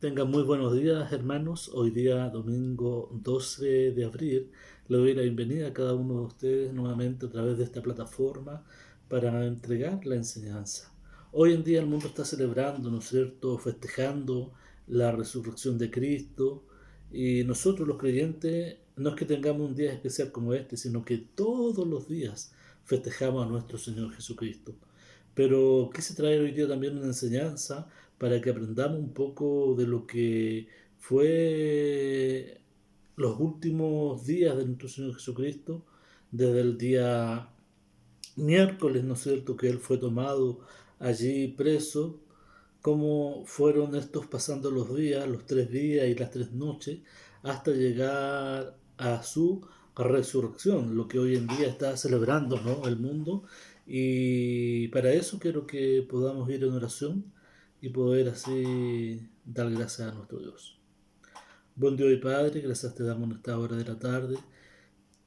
Tengan muy buenos días, hermanos. Hoy día, domingo 12 de abril, le doy la bienvenida a cada uno de ustedes nuevamente a través de esta plataforma para entregar la enseñanza. Hoy en día el mundo está celebrando, ¿no es cierto?, festejando la resurrección de Cristo, y nosotros los creyentes no es que tengamos un día especial como este, sino que todos los días festejamos a nuestro Señor Jesucristo. Pero quise traer hoy día también una enseñanza para que aprendamos un poco de lo que fue los últimos días de nuestro Señor Jesucristo, desde el día miércoles, ¿no es cierto?, que Él fue tomado allí preso, cómo fueron estos pasando los días, los 3 días y las 3 noches, hasta llegar a su resurrección, lo que hoy en día está celebrando, ¿no?, el mundo. Y para eso quiero que podamos ir en oración y poder así dar gracias a nuestro Dios. Buen Dios y Padre, gracias te damos en esta hora de la tarde.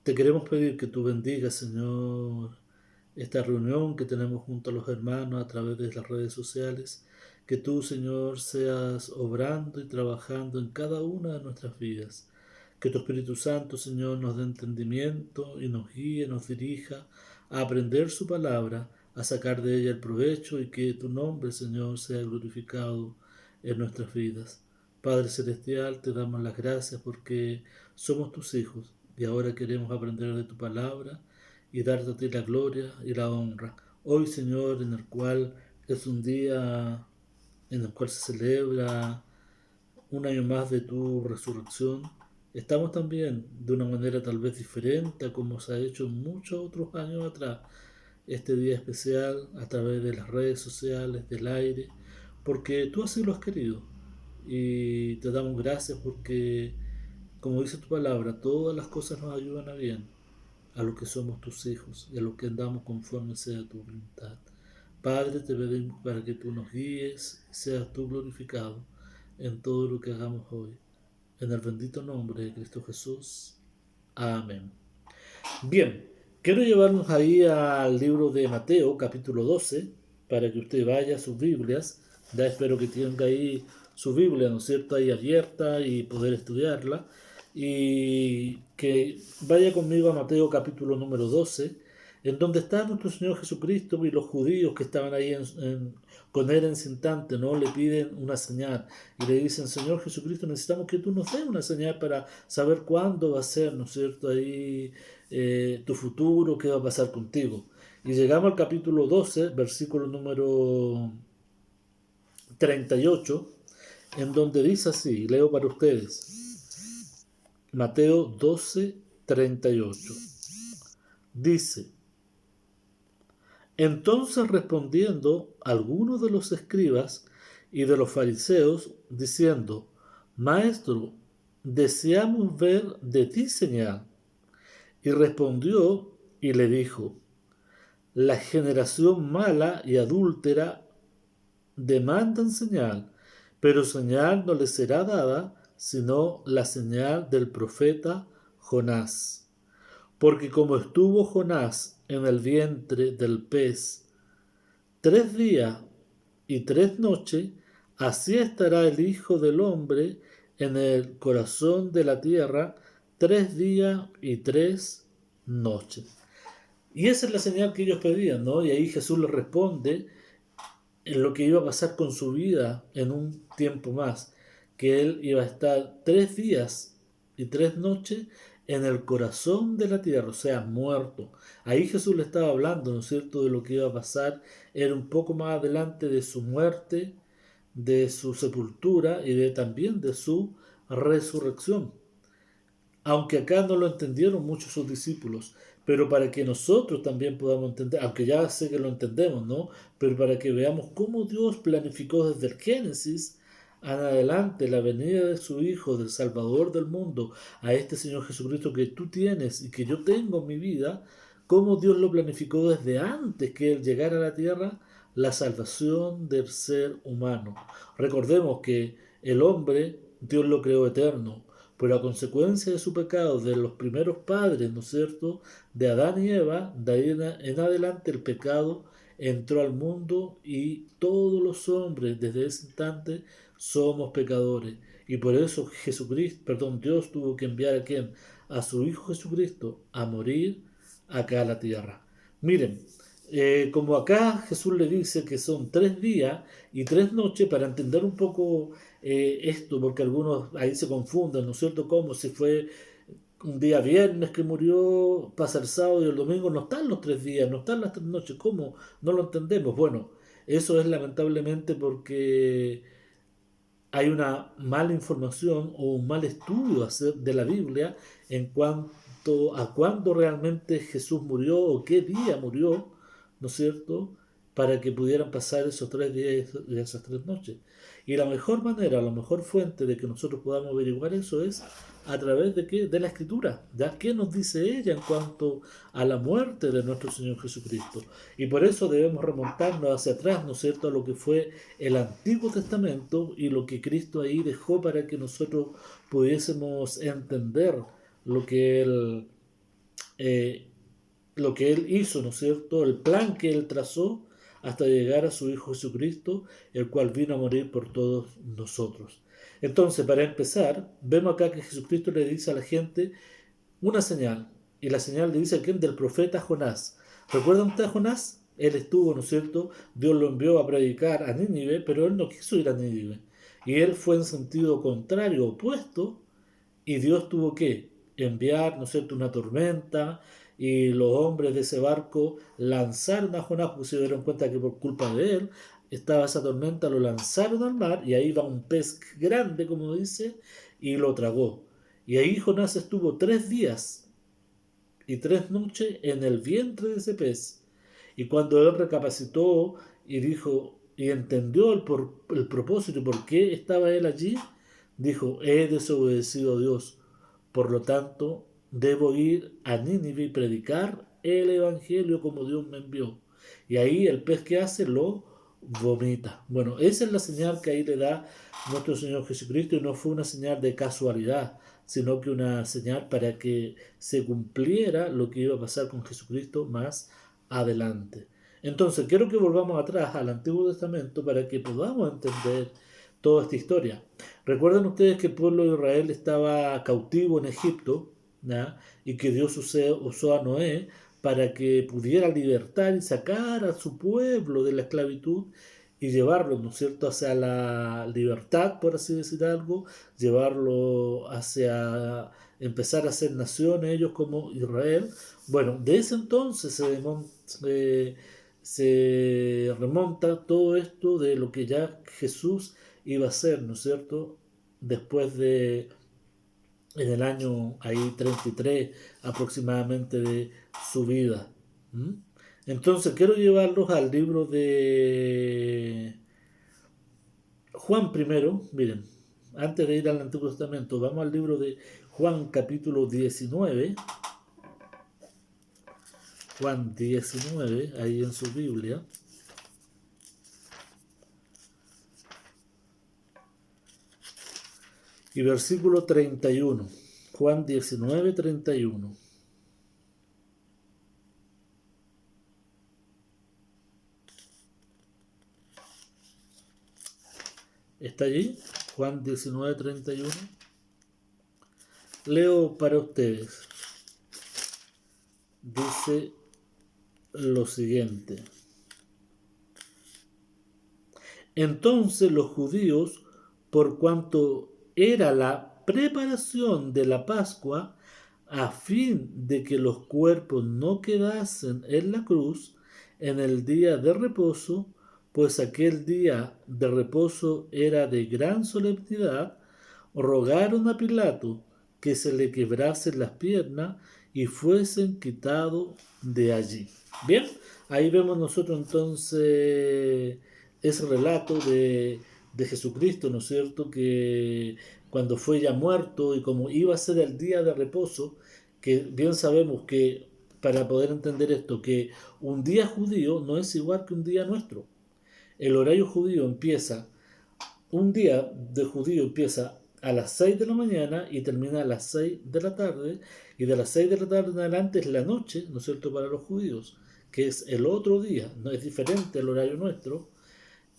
Te queremos pedir que tú bendigas, Señor, esta reunión que tenemos junto a los hermanos a través de las redes sociales. Que tú, Señor, seas obrando y trabajando en cada una de nuestras vidas. Que tu Espíritu Santo, Señor, nos dé entendimiento y nos guíe, nos dirija a aprender su palabra, a sacar de ella el provecho, y que tu nombre, Señor, sea glorificado en nuestras vidas. Padre Celestial, te damos las gracias porque somos tus hijos y ahora queremos aprender de tu palabra y darte a ti la gloria y la honra. Hoy, Señor, en el cual es un día en el cual se celebra un año más de tu resurrección, estamos también de una manera tal vez diferente a como se ha hecho en muchos otros años atrás, este día especial a través de las redes sociales, del aire, porque tú así lo has querido. Y te damos gracias porque, como dice tu palabra, todas las cosas nos ayudan a bien, a los que somos tus hijos y a los que andamos conforme sea tu voluntad. Padre, te pedimos para que tú nos guíes y seas tú glorificado en todo lo que hagamos hoy. En el bendito nombre de Cristo Jesús. Amén. Bien, quiero llevarnos ahí al libro de Mateo, capítulo 12, para que usted vaya a sus Biblias. Ya espero que tenga ahí su Biblia, ¿no es cierto?, ahí abierta y poder estudiarla. Y que vaya conmigo a Mateo, capítulo número 12, en donde está nuestro Señor Jesucristo, y los judíos que estaban ahí con él en ese instante, ¿no?, le piden una señal y le dicen: Señor Jesucristo, necesitamos que tú nos des una señal para saber cuándo va a ser, ¿no es cierto?, ahí tu futuro, qué va a pasar contigo. Y llegamos al capítulo 12, versículo número 38, en donde dice así, leo para ustedes, Mateo 12, 38. Dice: entonces, respondiendo algunos de los escribas y de los fariseos, diciendo: Maestro, deseamos ver de ti señal. Y respondió y le dijo: la generación mala y adúltera demandan señal, pero señal no les será dada, sino la señal del profeta Jonás. Porque como estuvo Jonás en el vientre del pez 3 días y 3 noches, así estará el Hijo del Hombre en el corazón de la tierra 3 días y 3 noches. Y esa es la señal que ellos pedían, ¿no? Y ahí Jesús les responde en lo que iba a pasar con su vida en un tiempo más, que él iba a estar 3 días y 3 noches en el corazón de la tierra, o sea, muerto. Ahí Jesús le estaba hablando, ¿no es cierto?, de lo que iba a pasar. Era un poco más adelante de su muerte, de su sepultura y también de su resurrección. Aunque acá no lo entendieron muchos sus discípulos, pero para que nosotros también podamos entender, aunque ya sé que lo entendemos, ¿no?, pero para que veamos cómo Dios planificó desde el Génesis en adelante la venida de su Hijo, del Salvador del mundo, a este Señor Jesucristo que tú tienes y que yo tengo en mi vida, cómo Dios lo planificó desde antes que Él llegara a la tierra, la salvación del ser humano. Recordemos que el hombre, Dios lo creó eterno, pero a consecuencia de su pecado, de los primeros padres, ¿no es cierto?, de Adán y Eva, de ahí en adelante el pecado entró al mundo y todos los hombres desde ese instante somos pecadores. Y por eso Dios tuvo que enviar a quién? A su Hijo Jesucristo a morir acá a la tierra. Miren, como acá Jesús le dice que son 3 días y 3 noches, para entender un poco esto, porque algunos ahí se confunden, ¿no es cierto? Como si fue un día viernes que murió, pasa el sábado y el domingo, no están los 3 días, no están las 3 noches, ¿cómo? No lo entendemos. Bueno, eso es lamentablemente porque hay una mala información o un mal estudio de la Biblia en cuanto a cuándo realmente Jesús murió o qué día murió, ¿no es cierto? Para que pudieran pasar esos 3 días y esas 3 noches. Y la mejor manera, la mejor fuente de que nosotros podamos averiguar eso es a través de qué? De la Escritura. ¿Ya? ¿Qué nos dice ella en cuanto a la muerte de nuestro Señor Jesucristo? Y por eso debemos remontarnos hacia atrás, ¿no es cierto?, a lo que fue el Antiguo Testamento y lo que Cristo ahí dejó para que nosotros pudiésemos entender lo que Él, eh, lo que Él hizo, ¿no es cierto?, el plan que Él trazó hasta llegar a su Hijo Jesucristo, el cual vino a morir por todos nosotros. Entonces, para empezar, vemos acá que Jesucristo le dice a la gente una señal, y la señal le dice a quién, del profeta Jonás. ¿Recuerdan ustedes a Jonás? Él estuvo, ¿no es cierto? Dios lo envió a predicar a Nínive, pero él no quiso ir a Nínive. Y él fue en sentido contrario, opuesto, y Dios tuvo que enviar, ¿no es cierto?, una tormenta, y los hombres de ese barco lanzaron a Jonás porque se dieron cuenta que por culpa de él estaba esa tormenta, lo lanzaron al mar, y ahí va un pez grande, como dice, y lo tragó. Y ahí Jonás estuvo 3 días y 3 noches en el vientre de ese pez. Y cuando él recapacitó y dijo y entendió el propósito y por qué estaba él allí, dijo: he desobedecido a Dios, por lo tanto debo ir a Nínive y predicar el evangelio como Dios me envió. Y ahí el pez que hace lo vomita. Bueno, esa es la señal que ahí le da nuestro Señor Jesucristo, y no fue una señal de casualidad, sino que una señal para que se cumpliera lo que iba a pasar con Jesucristo más adelante. Entonces, quiero que volvamos atrás al Antiguo Testamento para que podamos entender toda esta historia. Recuerden ustedes que el pueblo de Israel estaba cautivo en Egipto, ¿ya?, y que Dios usó a Noé para que pudiera libertar y sacar a su pueblo de la esclavitud y llevarlo, ¿no es cierto?, hacia la libertad, por así decir algo, llevarlo hacia empezar a ser nación ellos como Israel. Bueno, de ese entonces se remonta todo esto de lo que ya Jesús iba a hacer, ¿no es cierto?, después de, en el año ahí 33 aproximadamente de su vida. ¿Mm? Entonces quiero llevarlos al libro de Juan primero. Miren, antes de ir al Antiguo Testamento, vamos al libro de Juan capítulo 19. Juan 19, ahí en su Biblia. Y versículo 31. Juan 19, 31. ¿Está allí? Juan 19, 31. Leo para ustedes. Dice lo siguiente: entonces los judíos, por cuanto era la preparación de la Pascua, a fin de que los cuerpos no quedasen en la cruz en el día de reposo, pues aquel día de reposo era de gran solemnidad, rogaron a Pilato que se le quebrasen las piernas y fuesen quitados de allí. Bien, ahí vemos nosotros entonces ese relato de Jesucristo, ¿no es cierto?, que cuando fue ya muerto y como iba a ser el día de reposo, que bien sabemos que, para poder entender esto, que un día judío no es igual que un día nuestro. El horario judío empieza, un día de judío empieza a las 6 de la mañana y termina a las 6 de la tarde, y de las 6 de la tarde en adelante es la noche, ¿no es cierto?, para los judíos, que es el otro día, no es diferente el horario nuestro,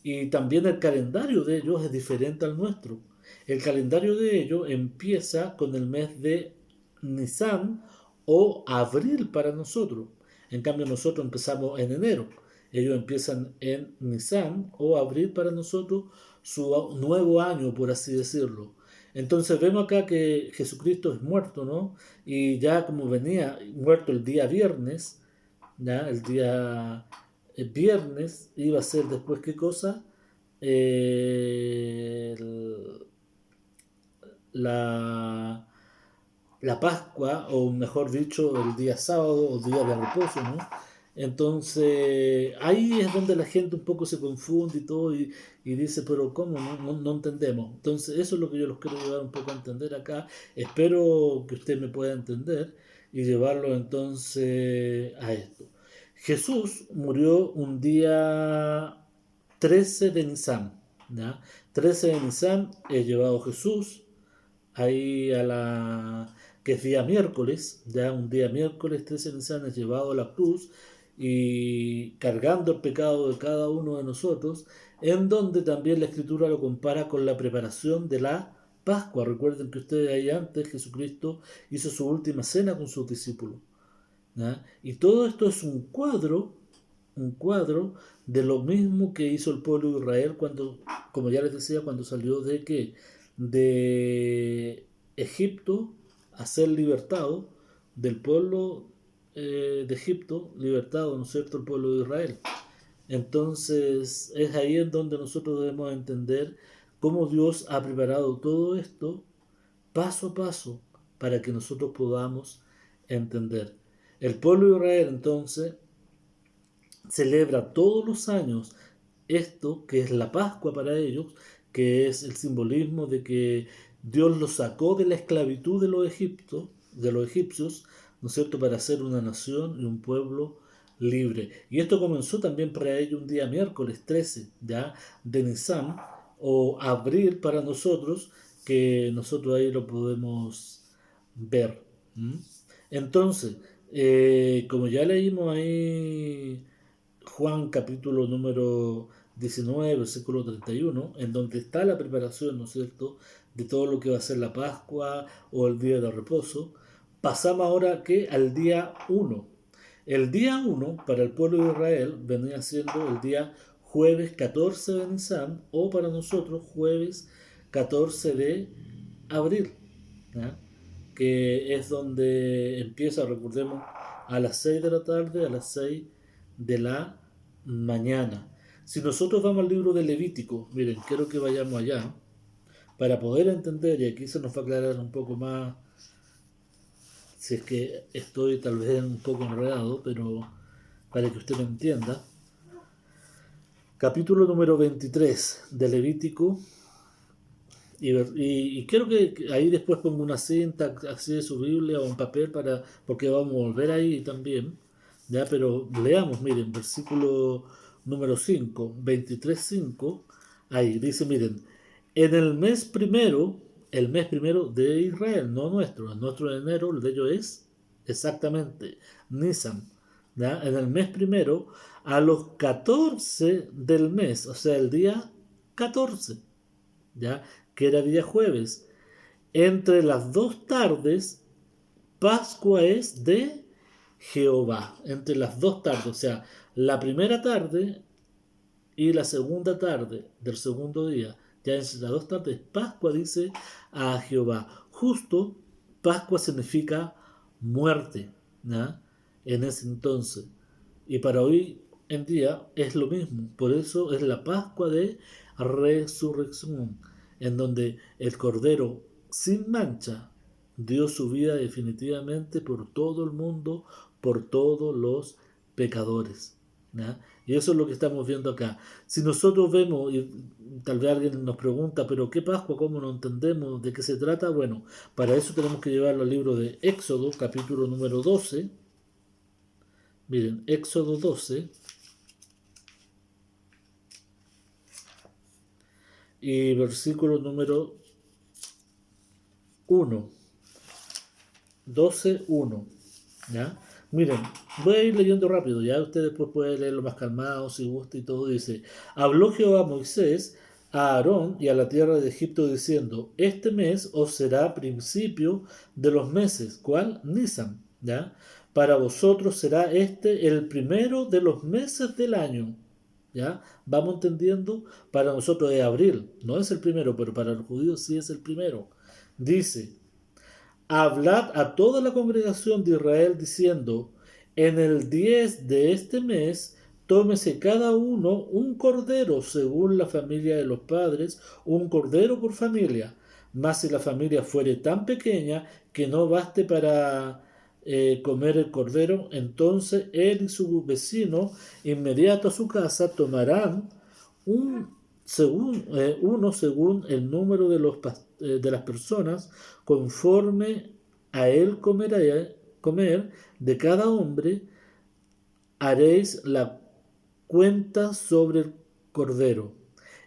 y también el calendario de ellos es diferente al nuestro. El calendario de ellos empieza con el mes de Nisan o abril para nosotros. En cambio nosotros empezamos en enero. Ellos empiezan en Nisan o abril para nosotros, su nuevo año, por así decirlo. Entonces vemos acá que Jesucristo es muerto, ¿no? Y ya como venía muerto el día viernes, ya el día viernes iba a ser después qué cosa. El- la, la Pascua, o mejor dicho, el día sábado o día de reposo, ¿no? Entonces, ahí es donde la gente un poco se confunde y todo y dice, pero ¿cómo? No entendemos. Entonces, eso es lo que yo los quiero llevar un poco a entender acá. Espero que usted me pueda entender y llevarlo entonces a esto. Jesús murió un día 13 de Nisan, ¿ya? 13 de Nisan he llevado Jesús ahí a la que es día miércoles, ya un día miércoles 13 de Nisan es llevado a la cruz y cargando el pecado de cada uno de nosotros, en donde también la escritura lo compara con la preparación de la Pascua. Recuerden que ustedes ahí antes Jesucristo hizo su última cena con sus discípulos, ¿ya? Y todo esto es un cuadro de lo mismo que hizo el pueblo de Israel cuando, como ya les decía, cuando salió de qué, de Egipto a ser libertado, del pueblo de Egipto, libertado, ¿no es cierto?, el pueblo de Israel. Entonces es ahí en donde nosotros debemos entender cómo Dios ha preparado todo esto paso a paso para que nosotros podamos entender. El pueblo de Israel entonces celebra todos los años esto que es la Pascua para ellos, que es el simbolismo de que Dios los sacó de la esclavitud de los egipcios, ¿no es cierto?, para ser una nación y un pueblo libre. Y esto comenzó también para ellos un día miércoles 13, ya, de Nisan, o abril para nosotros, que nosotros ahí lo podemos ver. ¿Mm? Entonces, como ya leímos ahí Juan capítulo número 19, versículo 31, en donde está la preparación, ¿no es cierto?, de todo lo que va a ser la Pascua o el día de reposo, pasamos ahora que al día 1. El día 1 para el pueblo de Israel venía siendo el día jueves 14 de Nisan o para nosotros jueves 14 de abril, ¿ya? Que es donde empieza, recordemos, a las 6 de la tarde, a las 6 de la mañana. Si nosotros vamos al libro de Levítico, miren, quiero que vayamos allá para poder entender, y aquí se nos va a aclarar un poco más, si es que estoy tal vez un poco enredado, pero para que usted me entienda. Capítulo número 23 de Levítico, y quiero que ahí después ponga una cinta así de su Biblia o un papel para, porque vamos a volver ahí también, ya, pero leamos, miren, versículo número 5, 23:5, ahí dice, miren, en el mes primero de Israel, no nuestro, el nuestro de enero, el de ellos es exactamente Nisan, ¿ya? En el mes primero, a los 14 del mes, o sea, el día 14, ¿ya? Que era día jueves. Entre las dos tardes, Pascua es de Jehová. Entre las dos tardes, o sea, la primera tarde y la segunda tarde del segundo día, ya entre las dos tardes, Pascua dice a Jehová. Justo, Pascua significa muerte, ¿ya? En ese entonces. Y para hoy en día es lo mismo. Por eso es la Pascua de resurrección, en donde el Cordero sin mancha dio su vida definitivamente por todo el mundo, por todos los pecadores, ¿ya? Y eso es lo que estamos viendo acá. Si nosotros vemos, y tal vez alguien nos pregunta, pero ¿qué Pascua? ¿Cómo no entendemos? ¿De qué se trata? Bueno, para eso tenemos que llevarlo al libro de Éxodo, capítulo número 12. Miren, Éxodo 12 y versículo número 1. 12:1, ¿ya? Miren, voy a ir leyendo rápido, ya ustedes después pueden leerlo más calmado si gusta y todo. Dice, habló Jehová a Moisés, a Aarón y a la tierra de Egipto diciendo, este mes os será principio de los meses, ¿cuál? Nisan, ¿ya? Para vosotros será este el primero de los meses del año, ¿ya? Vamos entendiendo, para nosotros es abril, no es el primero, pero para los judíos sí es el primero. Dice, hablad a toda la congregación de Israel diciendo, en el 10 de este mes, tómese cada uno un cordero según la familia de los padres, un cordero por familia. Mas si la familia fuere tan pequeña que no baste para comer el cordero, entonces él y su vecino inmediato a su casa tomarán un uno según el número de las personas, conforme a él comer de cada hombre, haréis la cuenta sobre el cordero.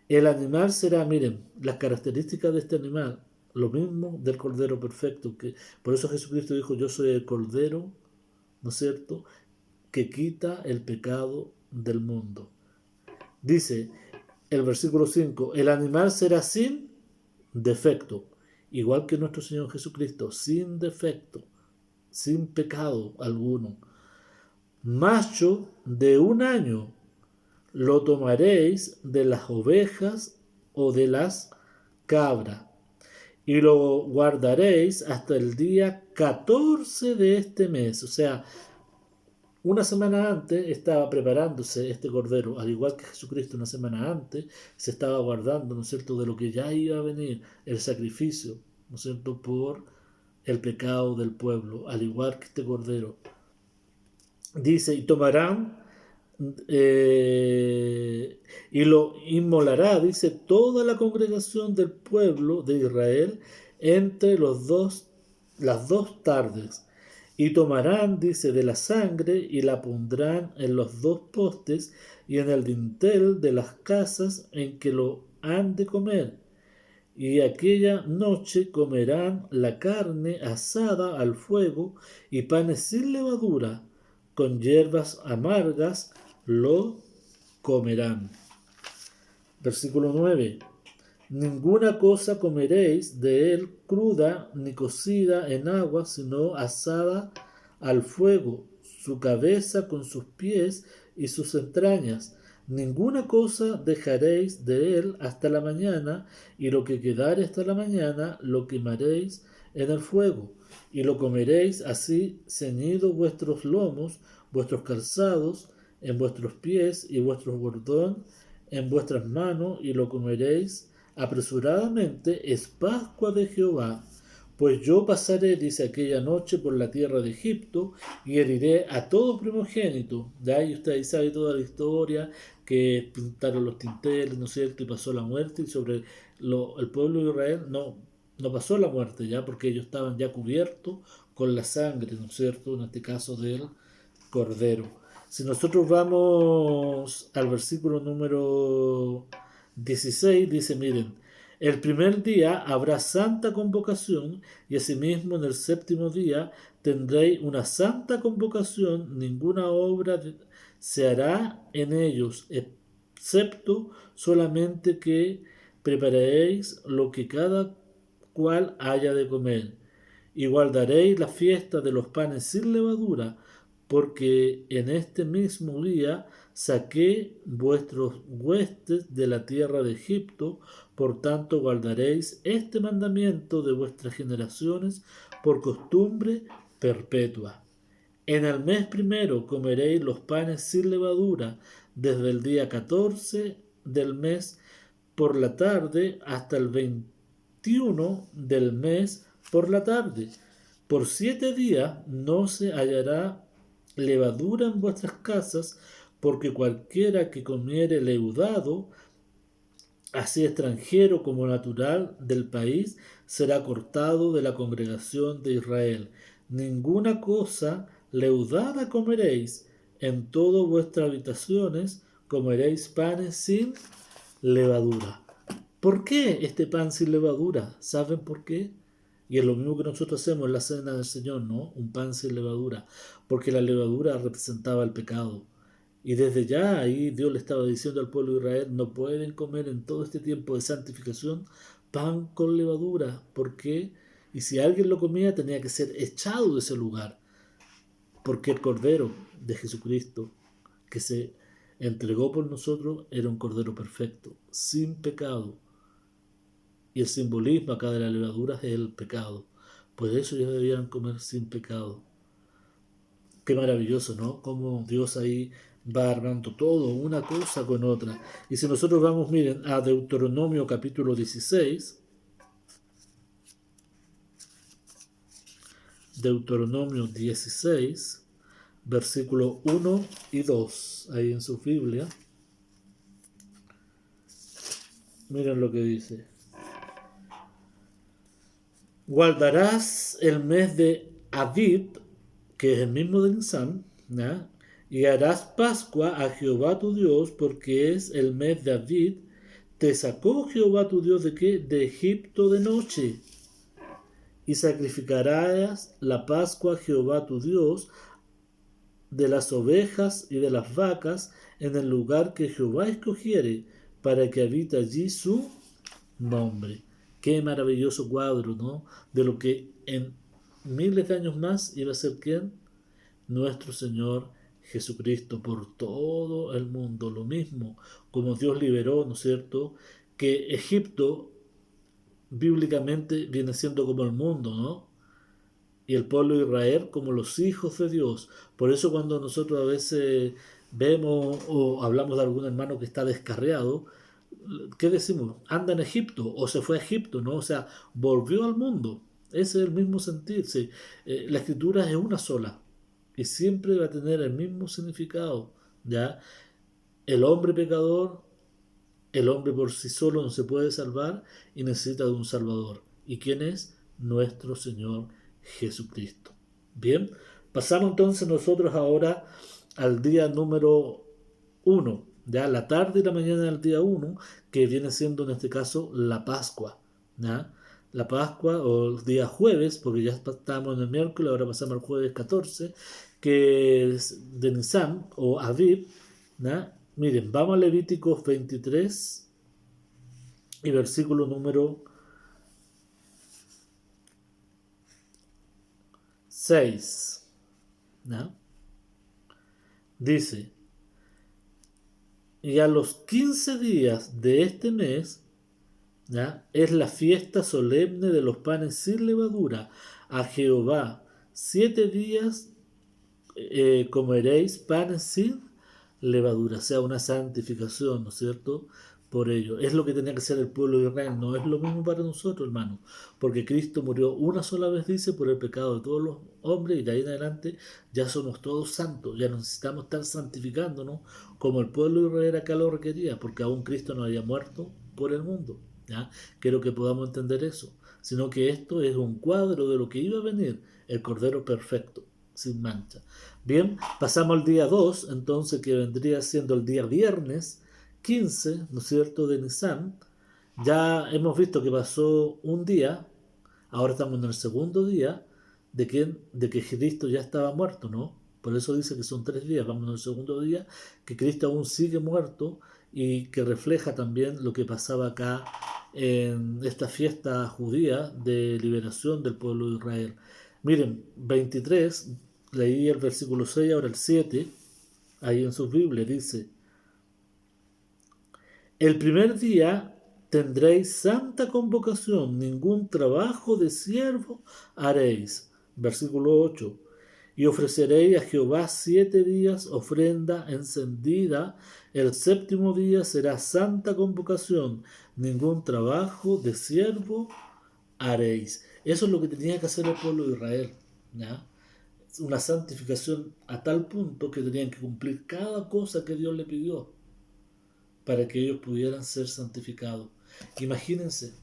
El animal será, miren, las características de este animal, lo mismo del cordero perfecto, que por eso Jesucristo dijo, yo soy el cordero, ¿no es cierto?, que quita el pecado del mundo. Dice el versículo 5, el animal será sin defecto, igual que nuestro Señor Jesucristo, sin defecto, sin pecado alguno. Macho de un año lo tomaréis de las ovejas o de las cabras, y lo guardaréis hasta el día 14 de este mes. O sea, una semana antes estaba preparándose este cordero, al igual que Jesucristo una semana antes se estaba guardando, ¿no es cierto?, de lo que ya iba a venir, el sacrificio, ¿no es cierto?, por el pecado del pueblo, al igual que este cordero. Dice, y tomarán y lo inmolará, dice, toda la congregación del pueblo de Israel entre las dos tardes. Y tomarán, dice, de la sangre y la pondrán en los dos postes y en el dintel de las casas en que lo han de comer. Y aquella noche comerán la carne asada al fuego y panes sin levadura, con hierbas amargas lo comerán. Versículo 9. Ninguna cosa comeréis de él cruda ni cocida en agua, sino asada al fuego, su cabeza con sus pies y sus entrañas. Ninguna cosa dejaréis de él hasta la mañana, y lo que quedare hasta la mañana lo quemaréis en el fuego, y lo comeréis así ceñidos vuestros lomos, vuestros calzados en vuestros pies y vuestro bordón en vuestras manos, y lo comeréis apresuradamente. Es Pascua de Jehová. Pues yo pasaré, dice, aquella noche por la tierra de Egipto y heriré a todo primogénito. Ya ahí usted sabe toda la historia, que pintaron los tinteles, ¿no es cierto?, y pasó la muerte, y sobre el pueblo de Israel no pasó la muerte ya, porque ellos estaban ya cubiertos con la sangre, ¿no es cierto?, en este caso del cordero. Si nosotros vamos al versículo número 16, dice, miren, el primer día habrá santa convocación, y asimismo en el séptimo día tendréis una santa convocación, ninguna obra se hará en ellos, excepto solamente que prepararéis lo que cada cual haya de comer. Y guardaréis la fiesta de los panes sin levadura, porque en este mismo día saqué vuestros huestes de la tierra de Egipto. Por tanto guardaréis este mandamiento de vuestras generaciones por costumbre perpetua. En el mes primero comeréis los panes sin levadura, desde el día 14 del mes por la tarde hasta el 21 del mes por la tarde. Por 7 días no se hallará levadura en vuestras casas, porque cualquiera que comiere leudado, así extranjero como natural del país, será cortado de la congregación de Israel. Ninguna cosa leudada comeréis, en todas vuestras habitaciones comeréis panes sin levadura. ¿Por qué este pan sin levadura? ¿Saben por qué? Y es lo mismo que nosotros hacemos en la cena del Señor, ¿no? Un pan sin levadura, porque la levadura representaba el pecado. Y desde ya ahí Dios le estaba diciendo al pueblo de Israel, no pueden comer en todo este tiempo de santificación pan con levadura. ¿Por qué? Y si alguien lo comía tenía que ser echado de ese lugar, porque el Cordero de Jesucristo que se entregó por nosotros era un Cordero perfecto, sin pecado. Y el simbolismo acá de la levadura es el pecado. Pues eso ellos debían comer sin pecado. Qué maravilloso, ¿no? Cómo Dios ahí va armando todo, una cosa con otra. Y si nosotros vamos, miren, a Deuteronomio capítulo 16, Deuteronomio 16, versículo 1 y 2, ahí en su Biblia, miren lo que dice. Guardarás el mes de Abib, que es el mismo de Nisan, ¿ya? Y harás Pascua a Jehová tu Dios, porque es el mes de Abib. Te sacó Jehová tu Dios de qué? De Egipto de noche. Y sacrificarás la Pascua a Jehová tu Dios de las ovejas y de las vacas en el lugar que Jehová escogiere, para que habite allí su nombre. Qué maravilloso cuadro, ¿no? De lo que en miles de años más iba a ser quién? Nuestro Señor Jesucristo por todo el mundo. Lo mismo como Dios liberó, ¿no es cierto? Que Egipto bíblicamente viene siendo como el mundo, ¿no? Y el pueblo de Israel como los hijos de Dios. Por eso cuando nosotros a veces vemos o hablamos de algún hermano que está descarriado, ¿qué decimos? Anda en Egipto o se fue a Egipto, ¿no? O sea, volvió al mundo. Ese es el mismo sentir. Sí. La escritura es una sola y siempre va a tener el mismo significado, ¿ya? El hombre pecador, el hombre por sí solo no se puede salvar y necesita de un salvador. ¿Y quién es? Nuestro Señor Jesucristo. Bien, pasamos entonces nosotros ahora al día número 1, ya la tarde y la mañana del día 1, que viene siendo en este caso la Pascua, ¿ya? La Pascua o el día jueves, porque ya estamos en el miércoles, ahora pasamos al jueves 14, que es de Nisan o Aviv, ¿ya? Miren, vamos a Levíticos 23 y versículo número 6, ¿ya? Dice, y a los 15 días de este mes, ¿ya? Es la fiesta solemne de los panes sin levadura a Jehová. 7 días comeréis panes sin levadura, o sea, una santificación, ¿no es cierto? Por ello, es lo que tenía que ser el pueblo de Israel, no es lo mismo para nosotros, hermano, porque Cristo murió una sola vez, dice, por el pecado de todos los hombres, y de ahí en adelante ya somos todos santos, ya no necesitamos estar santificándonos como el pueblo de Israel acá lo requería, porque aún Cristo no había muerto por el mundo, ¿ya? Quiero que podamos entender eso, sino que esto es un cuadro de lo que iba a venir, el Cordero perfecto, sin mancha. Bien, pasamos al día 2, entonces que vendría siendo el día viernes 15, ¿no es cierto?, de Nisan. Ya hemos visto que pasó un día, ahora estamos en el segundo día de que Cristo ya estaba muerto, ¿no? Por eso dice que son 3 días, vamos en el segundo día, que Cristo aún sigue muerto y que refleja también lo que pasaba acá en esta fiesta judía de liberación del pueblo de Israel. Miren, 23, leí el versículo 6, ahora el 7, ahí en su Biblia dice, el primer día tendréis santa convocación, ningún trabajo de siervo haréis. Versículo 8. Y ofreceréis a Jehová 7 días ofrenda encendida. El séptimo día será santa convocación, ningún trabajo de siervo haréis. Eso es lo que tenía que hacer el pueblo de Israel, ¿ya? Una santificación a tal punto que tenían que cumplir cada cosa que Dios le pidió para que ellos pudieran ser santificados. Imagínense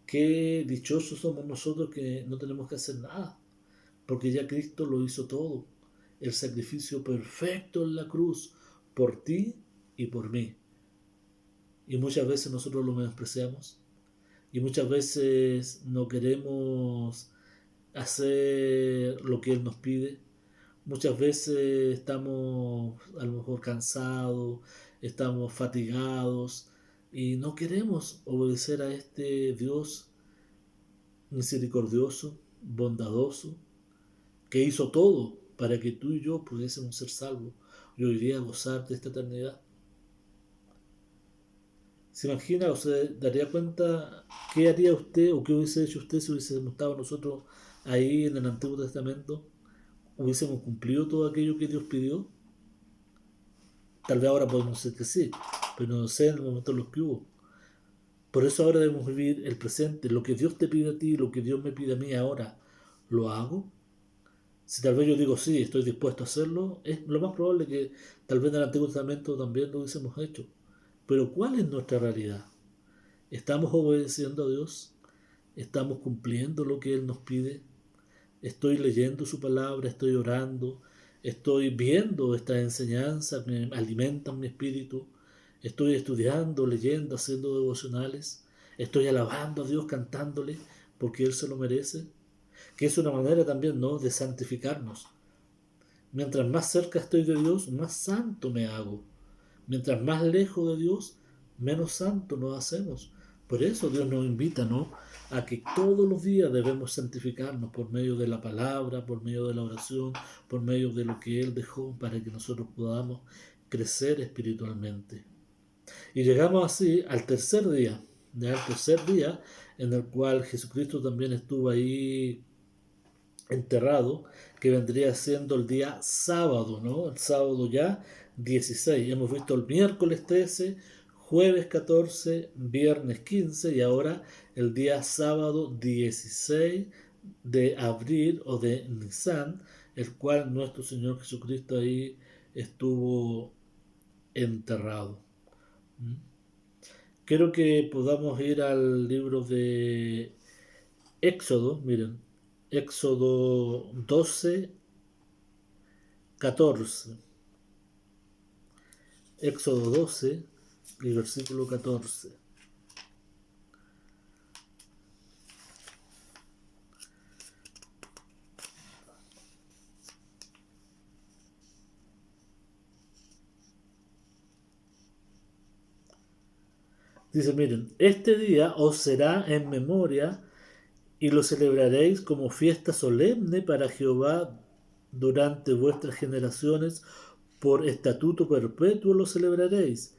qué dichosos somos nosotros que no tenemos que hacer nada, porque ya Cristo lo hizo todo. El sacrificio perfecto en la cruz por ti y por mí. Y muchas veces nosotros lo menospreciamos y muchas veces no queremos hacer lo que Él nos pide. Muchas veces estamos a lo mejor cansados, estamos fatigados y no queremos obedecer a este Dios misericordioso, bondadoso, que hizo todo para que tú y yo pudiésemos ser salvos y hoy día gozar de esta eternidad. ¿Se imagina o se daría cuenta qué haría usted o qué hubiese hecho usted si hubiésemos estado nosotros ahí en el Antiguo Testamento? ¿Hubiésemos cumplido todo aquello que Dios pidió? Tal vez ahora podemos decir que sí, pero no sé en el momento en los que hubo. Por eso ahora debemos vivir el presente. Lo que Dios te pide a ti, lo que Dios me pide a mí ahora, ¿lo hago? Si tal vez yo digo sí, estoy dispuesto a hacerlo, es lo más probable que tal vez en el Antiguo Testamento también lo hubiésemos hecho. Pero ¿cuál es nuestra realidad? ¿Estamos obedeciendo a Dios? ¿Estamos cumpliendo lo que Él nos pide? ¿Estoy leyendo su palabra? ¿Estoy orando? ¿Estoy viendo estas enseñanzas que alimentan mi espíritu? ¿Estoy estudiando, leyendo, haciendo devocionales? ¿Estoy alabando a Dios, cantándole porque Él se lo merece? Que es una manera también, ¿no?, de santificarnos. Mientras más cerca estoy de Dios, más santo me hago. Mientras más lejos de Dios, menos santo nos hacemos. Por eso Dios nos invita, ¿no?, a que todos los días debemos santificarnos por medio de la palabra, por medio de la oración, por medio de lo que Él dejó para que nosotros podamos crecer espiritualmente. Y llegamos así al tercer día, ya el tercer día en el cual Jesucristo también estuvo ahí enterrado, que vendría siendo el día sábado, ¿no? El sábado ya 16. Hemos visto el miércoles 13, jueves 14, viernes 15 y ahora el día sábado 16 de abril o de Nisan, el cual nuestro Señor Jesucristo ahí estuvo enterrado. Quiero que podamos ir al libro de Éxodo, miren, Éxodo 12, 14. Éxodo 12 y versículo 14. Dice, miren, este día os será en memoria y lo celebraréis como fiesta solemne para Jehová durante vuestras generaciones, por estatuto perpetuo lo celebraréis.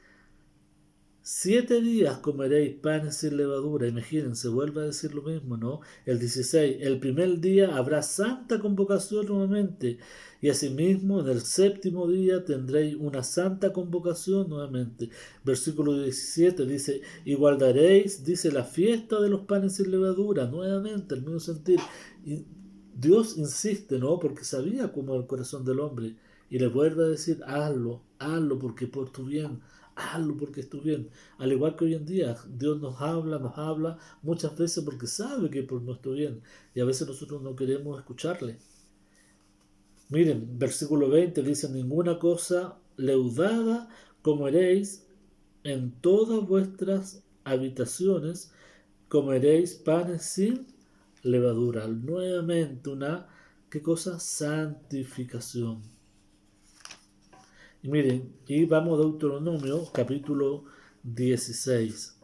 7 días comeréis panes sin levadura. Imagínense, vuelve a decir lo mismo, ¿no? El 16, el primer día habrá santa convocación nuevamente. Y asimismo, en el séptimo día tendréis una santa convocación nuevamente. Versículo 17 dice, y guardaréis, dice, la fiesta de los panes sin levadura. Nuevamente, el mismo sentir. Y Dios insiste, ¿no? Porque sabía cómo era el corazón del hombre. Y le vuelve a decir, hazlo, hazlo porque por tu bien. Hazlo porque es tu bien. Al igual que hoy en día, Dios nos habla muchas veces porque sabe que es por nuestro bien. Y a veces nosotros no queremos escucharle. Miren, versículo 20 dice, ninguna cosa leudada comeréis en todas vuestras habitaciones, comeréis panes sin levadura. Nuevamente una, ¿qué cosa? Santificación. Y miren, y vamos a Deuteronomio capítulo 16.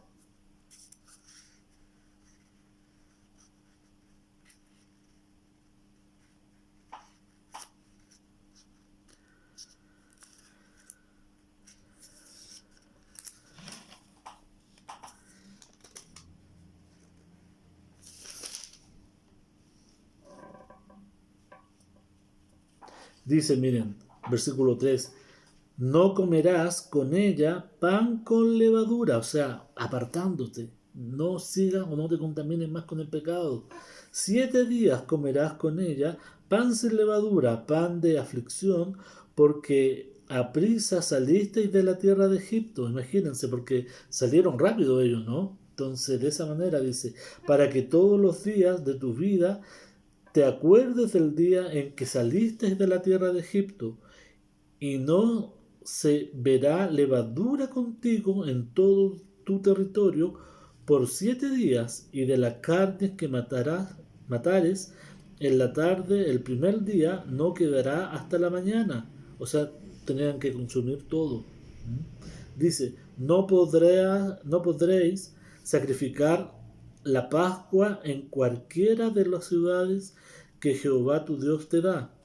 Dice, miren, versículo 3, no comerás con ella pan con levadura, o sea, apartándote. No sigas o no te contamines más con el pecado. 7 días comerás con ella pan sin levadura, pan de aflicción, porque aprisa salisteis de la tierra de Egipto. Imagínense, porque salieron rápido ellos, ¿no? Entonces, de esa manera dice, para que todos los días de tu vida te acuerdes del día en que saliste de la tierra de Egipto, y no se verá levadura contigo en todo tu territorio, por 7 días, y de las carnes que matares en la tarde el primer día no quedará hasta la mañana. O sea, tenían que consumir todo. Dice, no podréis sacrificar la Pascua en cualquiera de las ciudades que Jehová tu Dios te da,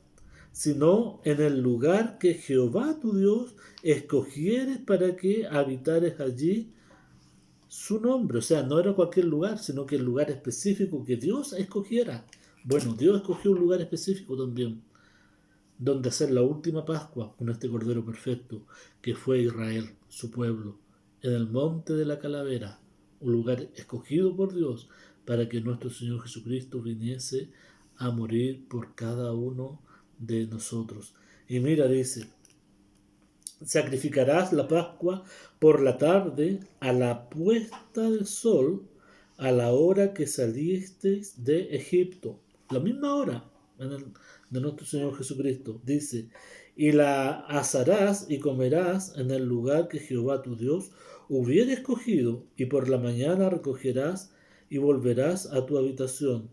sino en el lugar que Jehová tu Dios escogieres para que habitares allí su nombre. O sea, no era cualquier lugar, sino que el lugar específico que Dios escogiera. Bueno, Dios escogió un lugar específico también, donde hacer la última Pascua con este Cordero perfecto, que fue Israel, su pueblo, en el monte de la Calavera, un lugar escogido por Dios para que nuestro Señor Jesucristo viniese a morir por cada uno de nosotros. Y mira, dice, sacrificarás la Pascua por la tarde a la puesta del sol, a la hora que salisteis de Egipto. La misma hora de nuestro Señor Jesucristo. Dice, y la asarás y comerás en el lugar que Jehová tu Dios hubiera escogido, y por la mañana recogerás y volverás a tu habitación.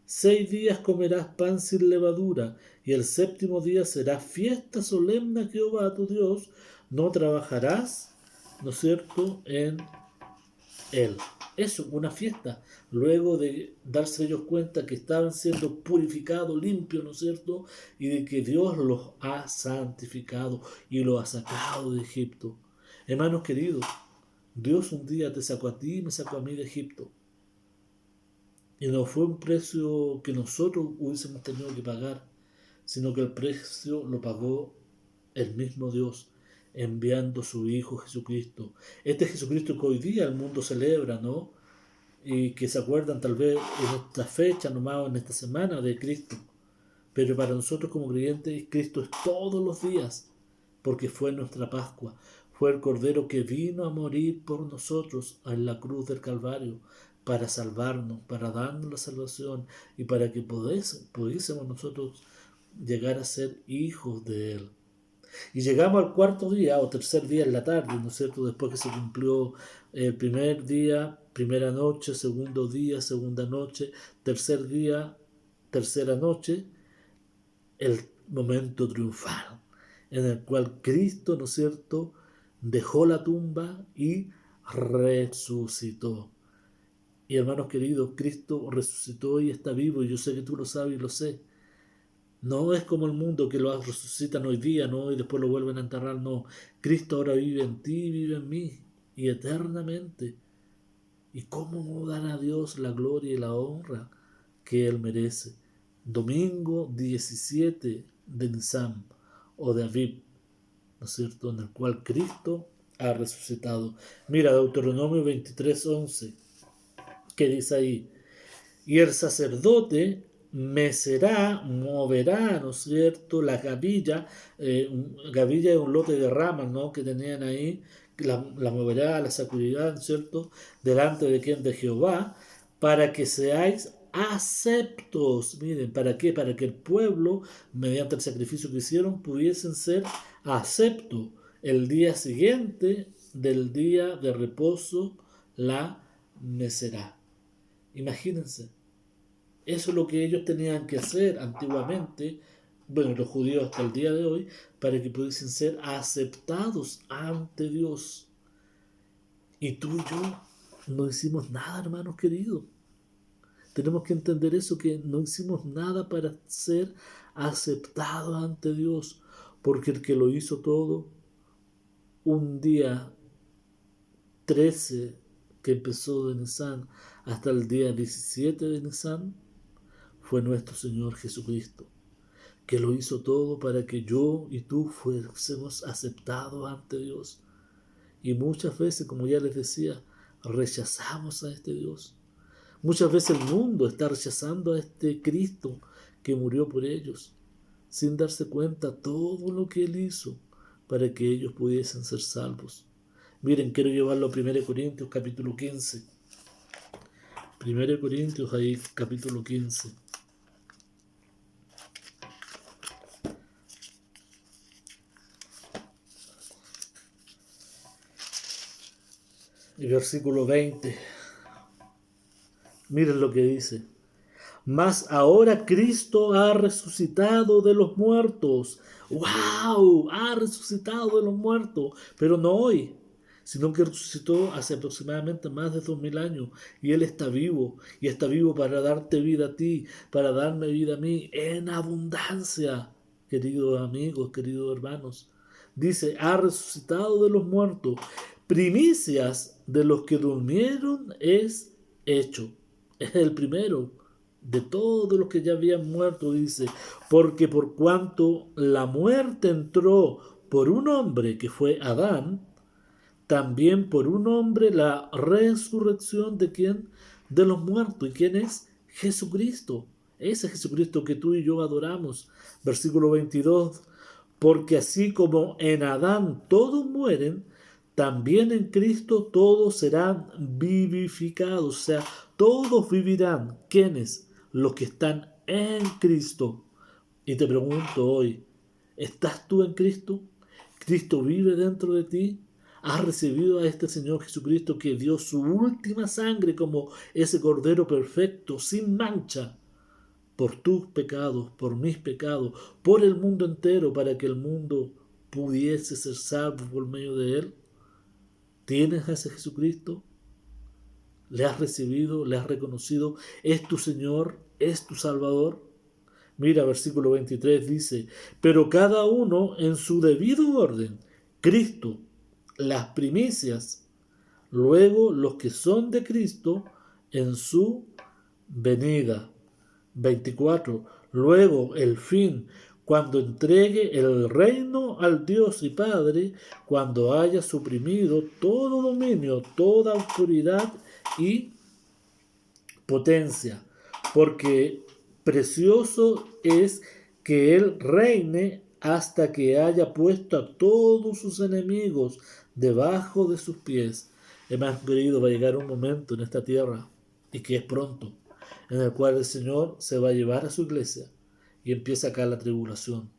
6 días comerás pan sin levadura, y el séptimo día será fiesta solemne a Jehová tu Dios. No trabajarás, ¿no es cierto?, en él. Eso, una fiesta. Luego de darse ellos cuenta que estaban siendo purificados, limpios, ¿no es cierto? Y de que Dios los ha santificado y los ha sacado de Egipto. Hermanos queridos, Dios un día te sacó a ti y me sacó a mí de Egipto. Y no fue un precio que nosotros hubiésemos tenido que pagar, sino que el precio lo pagó el mismo Dios, enviando su Hijo Jesucristo. Este Jesucristo que hoy día el mundo celebra, ¿no? Y que se acuerdan tal vez en esta fecha nomás o en esta semana de Cristo. Pero para nosotros como creyentes, Cristo es todos los días, porque fue nuestra Pascua. Fue el Cordero que vino a morir por nosotros en la cruz del Calvario, para salvarnos, para darnos la salvación y para que pudiésemos nosotros llegar a ser hijos de Él. Y llegamos al cuarto día o tercer día en la tarde, ¿no es cierto? Después que se cumplió el primer día, primera noche, segundo día, segunda noche, tercer día, tercera noche, el momento triunfal en el cual Cristo, ¿no es cierto?, dejó la tumba y resucitó. Y hermanos queridos, Cristo resucitó y está vivo, y yo sé que tú lo sabes y lo sé. No es como el mundo que lo resucitan hoy día, ¿no? Y después lo vuelven a enterrar, no. Cristo ahora vive en ti, vive en mí, y eternamente. ¿Y cómo no dar a Dios la gloria y la honra que Él merece? Domingo 17 de Nisan o de Aviv, ¿no es cierto?, en el cual Cristo ha resucitado. Mira, Deuteronomio 23:11, que dice ahí, y el sacerdote moverá, ¿no es cierto?, la gavilla, gavilla es un lote de ramas, ¿no?, que tenían ahí, la moverá, la sacudirá, ¿no es cierto?, delante de quien, de Jehová, para que seáis aceptos. Miren, ¿para qué? Para que el pueblo, mediante el sacrificio que hicieron, pudiesen ser aceptos. El día siguiente del día de reposo la mecerá. Imagínense, eso es lo que ellos tenían que hacer antiguamente, bueno, los judíos hasta el día de hoy, para que pudiesen ser aceptados ante Dios. Y tú y yo no hicimos nada, hermanos queridos. Tenemos que entender eso, que no hicimos nada para ser aceptados ante Dios, porque el que lo hizo todo, un día 13 que empezó de Nisan hasta el día 17 de Nisan, fue nuestro Señor Jesucristo, que lo hizo todo para que yo y tú fuésemos aceptados ante Dios. Y muchas veces, como ya les decía, rechazamos a este Dios. Muchas veces el mundo está rechazando a este Cristo que murió por ellos, sin darse cuenta todo lo que Él hizo para que ellos pudiesen ser salvos. Miren, quiero llevarlo a 1 Corintios capítulo 15. 1 Corintios ahí capítulo 15. Y versículo 20. Miren lo que dice. Mas ahora Cristo ha resucitado de los muertos. ¡Wow! Ha resucitado de los muertos. Pero no hoy, sino que resucitó hace aproximadamente más de 2000 años. Y Él está vivo. Y está vivo para darte vida a ti, para darme vida a mí en abundancia. Queridos amigos, queridos hermanos. Dice, ha resucitado de los muertos. Primicias de los que durmieron es hecho. Es el primero de todos los que ya habían muerto, dice, porque por cuanto la muerte entró por un hombre que fue Adán, también por un hombre la resurrección de quién? De los muertos. ¿Y quién es? Jesucristo. Ese Jesucristo que tú y yo adoramos. Versículo 22. Porque así como en Adán todos mueren, también en Cristo todos serán vivificados. O sea, todos vivirán. ¿Quiénes? Los que están en Cristo. Y te pregunto hoy, ¿estás tú en Cristo? ¿Cristo vive dentro de ti? ¿Has recibido a este Señor Jesucristo que dio su última sangre como ese Cordero perfecto, sin mancha, por tus pecados, por mis pecados, por el mundo entero, para que el mundo pudiese ser salvo por medio de Él? ¿Tienes a ese Jesucristo? ¿Le has recibido? ¿Le has reconocido? ¿Es tu Señor? ¿Es tu Salvador? Mira, versículo 23 dice, pero cada uno en su debido orden, Cristo, las primicias, luego los que son de Cristo en su venida. 24. Luego el fin, cuando entregue el reino al Dios y Padre, cuando haya suprimido todo dominio, toda autoridad y potencia, porque precioso es que Él reine hasta que haya puesto a todos sus enemigos debajo de sus pies. Hemos querido, va a llegar un momento en esta tierra, y que es pronto, en el cual el Señor se va a llevar a su iglesia y empieza acá la tribulación.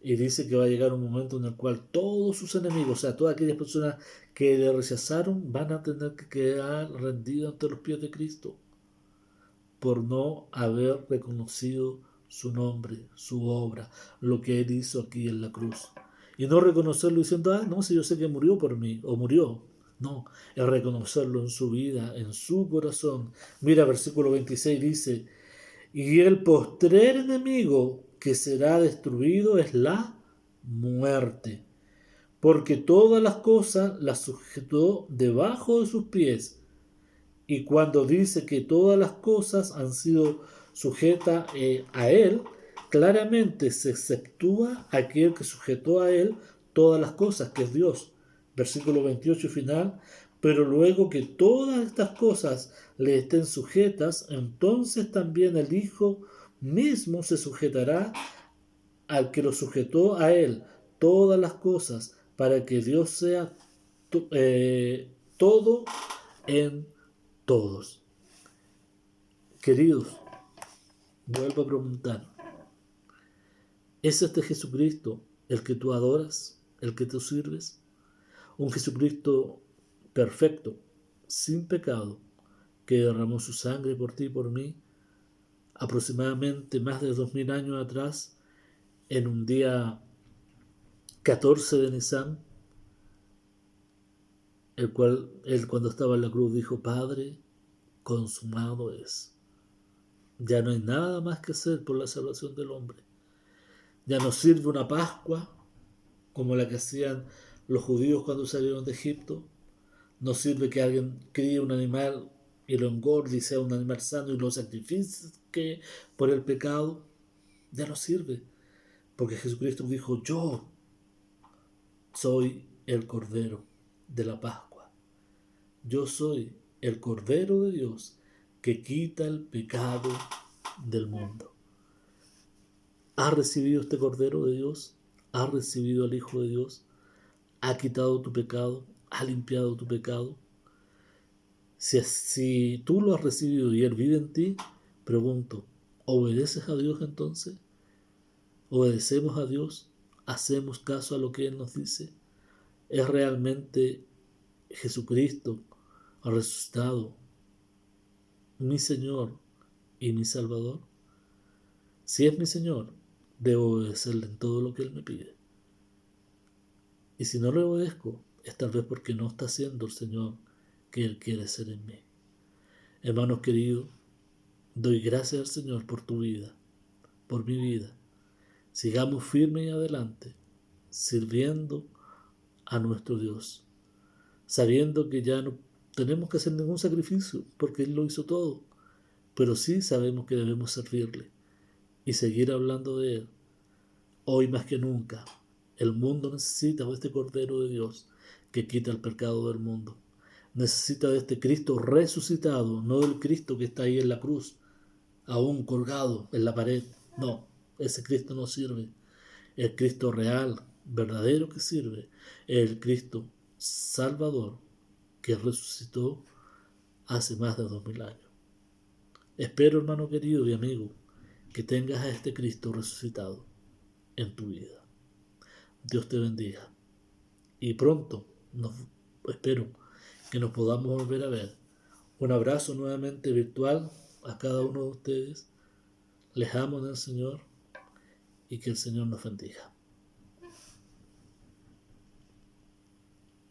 Y dice que va a llegar un momento en el cual todos sus enemigos, o sea, todas aquellas personas que le rechazaron, van a tener que quedar rendidos ante los pies de Cristo por no haber reconocido su nombre, su obra, lo que Él hizo aquí en la cruz. Y no reconocerlo diciendo, ah, no, si yo sé que murió por mí, o murió. No, es reconocerlo en su vida, en su corazón. Mira, versículo 26 dice, y el postrer enemigo que será destruido es la muerte, porque todas las cosas las sujetó debajo de sus pies. Y cuando dice que todas las cosas han sido sujetas a Él, claramente se exceptúa aquel que sujetó a Él todas las cosas, que es Dios. Versículo 28 final. Pero luego que todas estas cosas le estén sujetas, entonces también el Hijo mismo se sujetará al que lo sujetó a Él todas las cosas, para que Dios sea todo en todos. Queridos, vuelvo a preguntar, ¿es este Jesucristo el que tú adoras, el que tú sirves? Un Jesucristo perfecto, sin pecado, que derramó su sangre por ti y por mí, aproximadamente más de 2000 años atrás, en un día 14 de Nisan, el cual él cuando estaba en la cruz dijo, Padre, consumado es. Ya no hay nada más que hacer por la salvación del hombre. Ya no sirve una Pascua como la que hacían los judíos cuando salieron de Egipto. No sirve que alguien críe un animal y lo engorde y sea un animal sano y lo sacrifique por el pecado. Ya no sirve. Porque Jesucristo dijo, yo soy el Cordero de la Pascua. Yo soy el Cordero de Dios que quita el pecado del mundo. ¿Has recibido este Cordero de Dios? ¿Has recibido al Hijo de Dios? ¿Ha quitado tu pecado? ¿Ha limpiado tu pecado? Si tú lo has recibido y Él vive en ti, pregunto, ¿obedeces a Dios entonces? ¿Obedecemos a Dios? ¿Hacemos caso a lo que Él nos dice? ¿Es realmente Jesucristo resucitado mi Señor y mi Salvador? Si es mi Señor, debo obedecerle en todo lo que Él me pide. Y si no le obedezco, es tal vez porque no está siendo el Señor que Él quiere ser en mí. Hermanos queridos, doy gracias al Señor por tu vida, por mi vida. Sigamos firmes y adelante, sirviendo a nuestro Dios, sabiendo que ya no tenemos que hacer ningún sacrificio, porque Él lo hizo todo, pero sí sabemos que debemos servirle y seguir hablando de Él. Hoy más que nunca, el mundo necesita de este Cordero de Dios que quita el pecado del mundo. Necesita de este Cristo resucitado, no del Cristo que está ahí en la cruz, aún colgado en la pared. No, ese Cristo no sirve. El Cristo real, verdadero que sirve, es el Cristo Salvador que resucitó hace más de 2000 años. Espero, hermano querido y amigo, que tengas a este Cristo resucitado en tu vida. Dios te bendiga. Y pronto, espero que nos podamos volver a ver. Un abrazo nuevamente virtual a cada uno de ustedes. Les amo en el Señor y que el Señor nos bendiga.